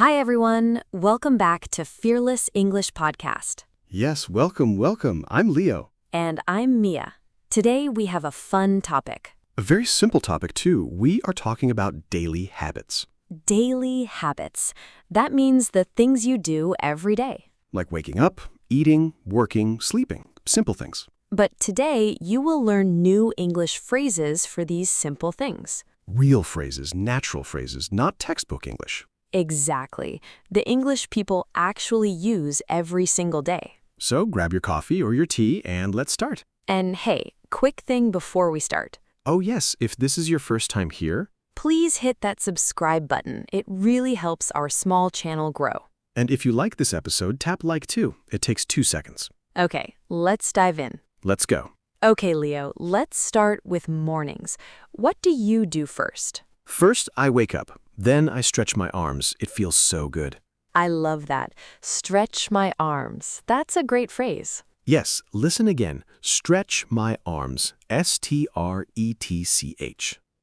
Hi, everyone. Welcome back to Fearless English Podcast. Yes, welcome, welcome. I'm Leo. And I'm Mia. Today, we have a fun topic. A very simple topic, too. We are talking about daily habits. Daily habits. That means the things you do every day. Like waking up, eating, working, sleeping. Simple things. But today, you will learn new English phrases for these simple things. Real phrases, natural phrases, not textbook English. Exactly. The English people actually use every single day. So grab your coffee or your tea and let's start. And hey, quick thing before we start. Oh yes, if this is your first time here, Please hit that subscribe button. It really helps our small channel grow. and if you like this episode, tap like too. It takes 2 seconds. Okay, let's dive in. Let's go. Okay, Leo, let's start with mornings. What do you do first? First, I wake up. Then I stretch my arms. It feels so good. I love that. Stretch my arms. That's a great phrase. Yes, listen again. Stretch my arms. S-T-R-E-T-C-H.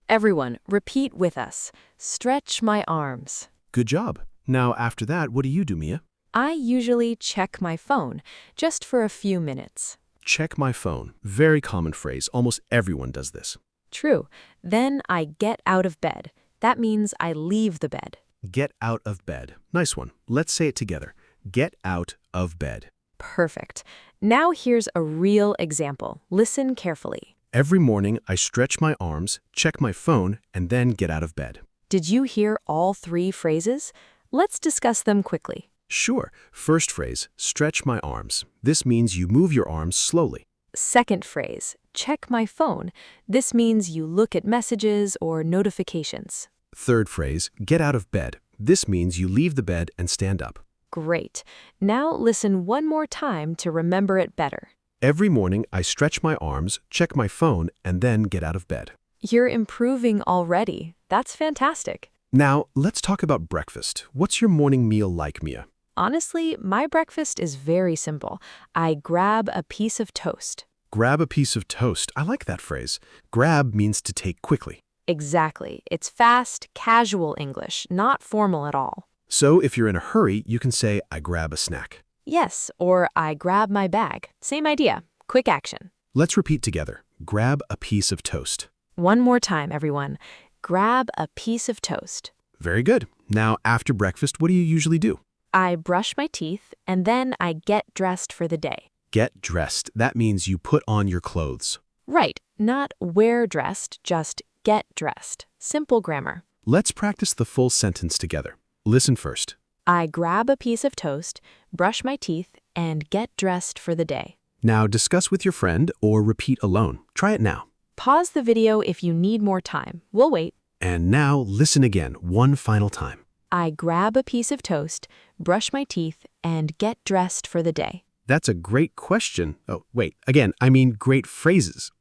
Everyone, repeat with us. Stretch my arms. Good job. Now, after that, what do you do, Mia? I usually check my phone, just for a few minutes. Check my phone. Very common phrase. Almost everyone does this. True. Then I get out of bed. That means I leave the bed. Get out of bed. Nice one. Let's say it together. Get out of bed. Perfect. Now here's a real example. Listen carefully. Every morning, I stretch my arms, check my phone, and then get out of bed. Did you hear all three phrases? Let's discuss them quickly. Sure. First phrase, stretch my arms. This means you move your arms slowly. Second phrase, check my phone. This means you look at messages or notifications. Third phrase, get out of bed. This means you leave the bed and stand up. Great. Now listen one more time to remember it better. Every morning, I stretch my arms, check my phone, and then get out of bed. You're improving already. That's fantastic. Now, let's talk about breakfast. What's your morning meal like, Mia? Honestly, my breakfast is very simple. I grab a piece of toast. Grab a piece of toast. I like that phrase. Grab means to take quickly. Exactly. It's fast, casual English, not formal at all. So if you're in a hurry, you can say, I grab a snack. Yes, or I grab my bag. Same idea. Quick action. Let's repeat together. Grab a piece of toast. One more time, everyone. Grab a piece of toast. Very good. Now, after breakfast, what do you usually do? I brush my teeth, and then I get dressed for the day. Get dressed. That means you put on your clothes. Right, not wear dressed, just get dressed. Simple grammar. Let's practice the full sentence together. Listen first. I grab a piece of toast, brush my teeth, and get dressed for the day. Now discuss with your friend or repeat alone. Try it now. Pause the video if you need more time. We'll wait. And now listen again, one final time. I grab a piece of toast, brush my teeth, and get dressed for the day. That's a great question. Oh, wait, again, I mean great phrases.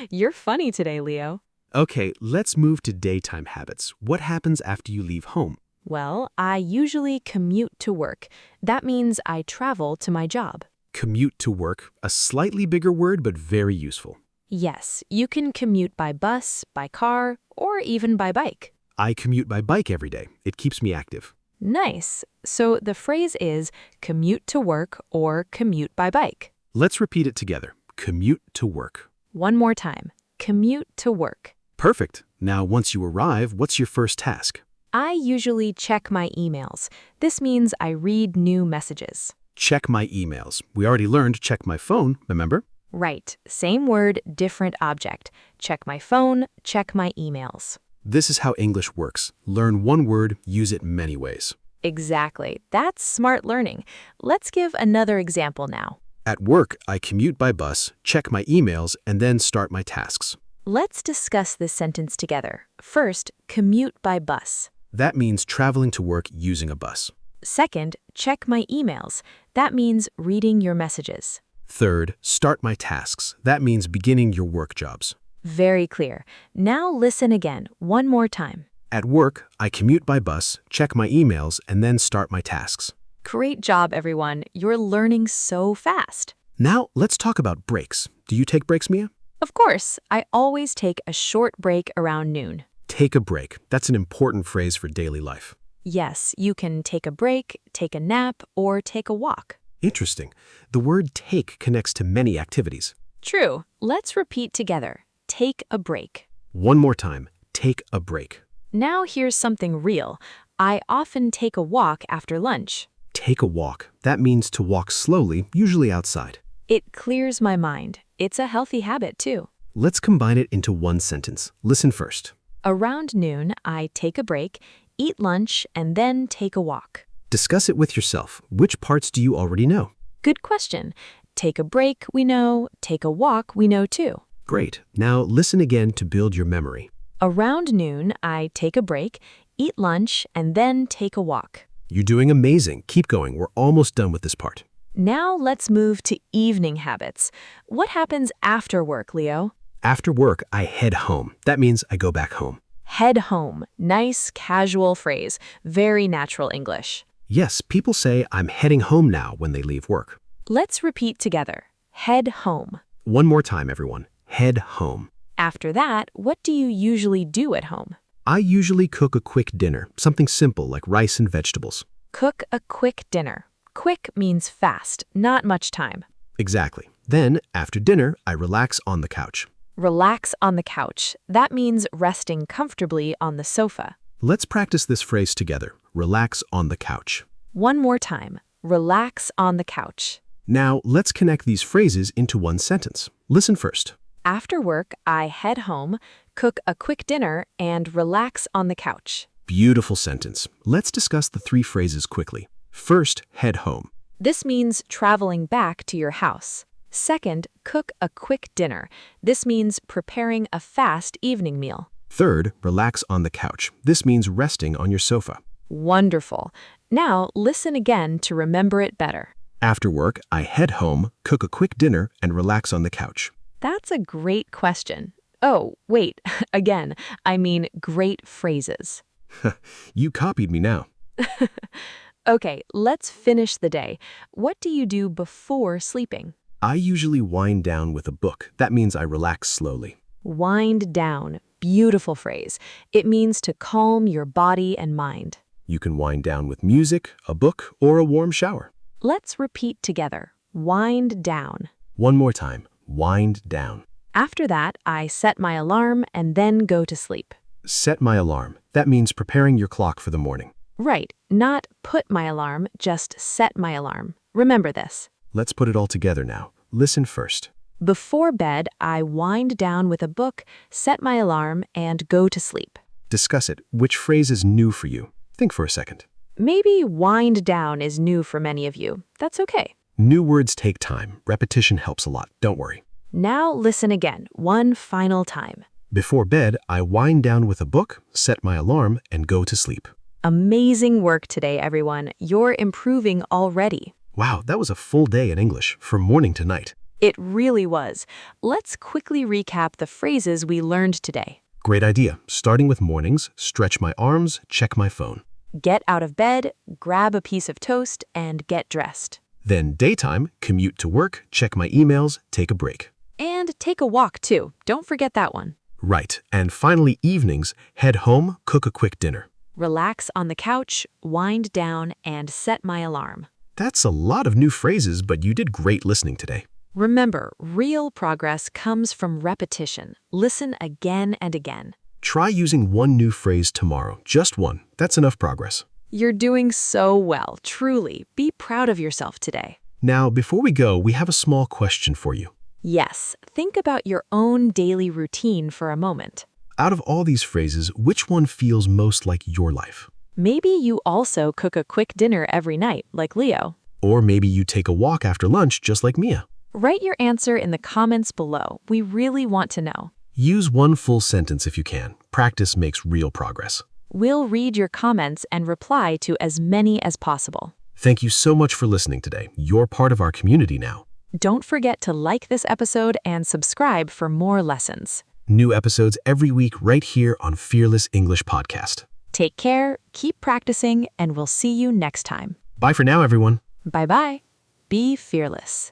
You're funny today, Leo. Okay, let's move to daytime habits. What happens after you leave home? Well, I usually commute to work. That means I travel to my job. Commute to work, a slightly bigger word, but very useful. Yes, you can commute by bus, by car, or even by bike. I commute by bike every day. It keeps me active. Nice. So the phrase is commute to work or commute by bike. Let's repeat it together. Commute to work. One more time. Commute to work. Perfect. Now, once you arrive, what's your first task? I usually check my emails. This means I read new messages. Check my emails. We already learned check my phone, remember? Right. Same word, different object. Check my phone, check my emails. This is how English works. Learn one word, use it many ways. Exactly. That's smart learning. Let's give another example now. At work, I commute by bus, check my emails, and then start my tasks. Let's discuss this sentence together. First, commute by bus. That means traveling to work using a bus. Second, check my emails. That means reading your messages. Third, start my tasks. That means beginning your work jobs. Very clear. Now listen again, one more time. At work, I commute by bus, check my emails, and then start my tasks. Great job, everyone. You're learning so fast. Now, let's talk about breaks. Do you take breaks, Mia? Of course, I always take a short break around noon. Take a break. That's an important phrase for daily life. Yes, you can take a break, take a nap, or take a walk. Interesting. The word take connects to many activities. True. Let's repeat together. Take a break. One more time. Take a break. Now here's something real. I often take a walk after lunch. Take a walk. That means to walk slowly, usually outside. It clears my mind. It's a healthy habit, too. Let's combine it into one sentence. Listen first. Around noon, I take a break, eat lunch, and then take a walk. Discuss it with yourself. Which parts do you already know? Good question. Take a break, we know. Take a walk, we know too. Great. Now listen again to build your memory. Around noon, I take a break, eat lunch, and then take a walk. You're doing amazing. Keep going. We're almost done with this part. Now let's move to evening habits. What happens after work, Leo? After work, I head home. That means I go back home. Head home. Nice, casual phrase. Very natural English. Yes, people say I'm heading home now when they leave work. Let's repeat together. Head home. One more time, everyone. Head home. After that, what do you usually do at home? I usually cook a quick dinner, something simple like rice and vegetables. Cook a quick dinner. Quick means fast, not much time. Exactly. Then, after dinner, I relax on the couch. Relax on the couch. That means resting comfortably on the sofa. Let's practice this phrase together. Relax on the couch. One more time. Relax on the couch. Now, let's connect these phrases into one sentence. Listen first. After work, I head home, cook a quick dinner, and relax on the couch. Beautiful sentence. Let's discuss the three phrases quickly. First, head home. This means traveling back to your house. Second, cook a quick dinner. This means preparing a fast evening meal. Third, relax on the couch. This means resting on your sofa. Wonderful. Now, listen again to remember it better. After work, I head home, cook a quick dinner, and relax on the couch. That's a great question. Oh, wait, again, I mean great phrases. You copied me now. Okay, let's finish the day. What do you do before sleeping? I usually wind down with a book. That means I relax slowly. Wind down. Beautiful phrase. It means to calm your body and mind. You can wind down with music, a book, or a warm shower. Let's repeat together. Wind down. One more time. Wind down. After that, I set my alarm and then go to sleep. Set my alarm. That means preparing your clock for the morning. Right, not put my alarm, just set my alarm. Remember this. Let's put it all together now. Listen first. Before bed, I wind down with a book, set my alarm, and go to sleep. Discuss it. Which phrase is new for you? Think for a second. Maybe wind down is new for many of you. That's okay. New words take time. Repetition helps a lot. Don't worry. Now listen again, one final time. Before bed, I wind down with a book, set my alarm, and go to sleep. Amazing work today, everyone. You're improving already. Wow, that was a full day in English, from morning to night. It really was. Let's quickly recap the phrases we learned today. Great idea. Starting with mornings, stretch my arms, check my phone. Get out of bed, grab a piece of toast, and get dressed. Then daytime, commute to work, check my emails, take a break. And take a walk, too. Don't forget that one. Right. And finally, evenings, head home, cook a quick dinner. Relax on the couch, wind down, and set my alarm. That's a lot of new phrases, but you did great listening today. Remember, real progress comes from repetition. Listen again and again. Try using one new phrase tomorrow, just one. That's enough progress. You're doing so well, truly. Be proud of yourself today. Now, before we go, we have a small question for you. Yes, think about your own daily routine for a moment. Out of all these phrases, which one feels most like your life? Maybe you also cook a quick dinner every night, like Leo. Or maybe you take a walk after lunch, just like Mia. Write your answer in the comments below. We really want to know. Use one full sentence if you can. Practice makes real progress. We'll read your comments and reply to as many as possible. Thank you so much for listening today. You're part of our community now. Don't forget to like this episode and subscribe for more lessons. New episodes every week right here on Fearless English Podcast. Take care, keep practicing, and we'll see you next time. Bye for now, everyone. Bye-bye. Be fearless.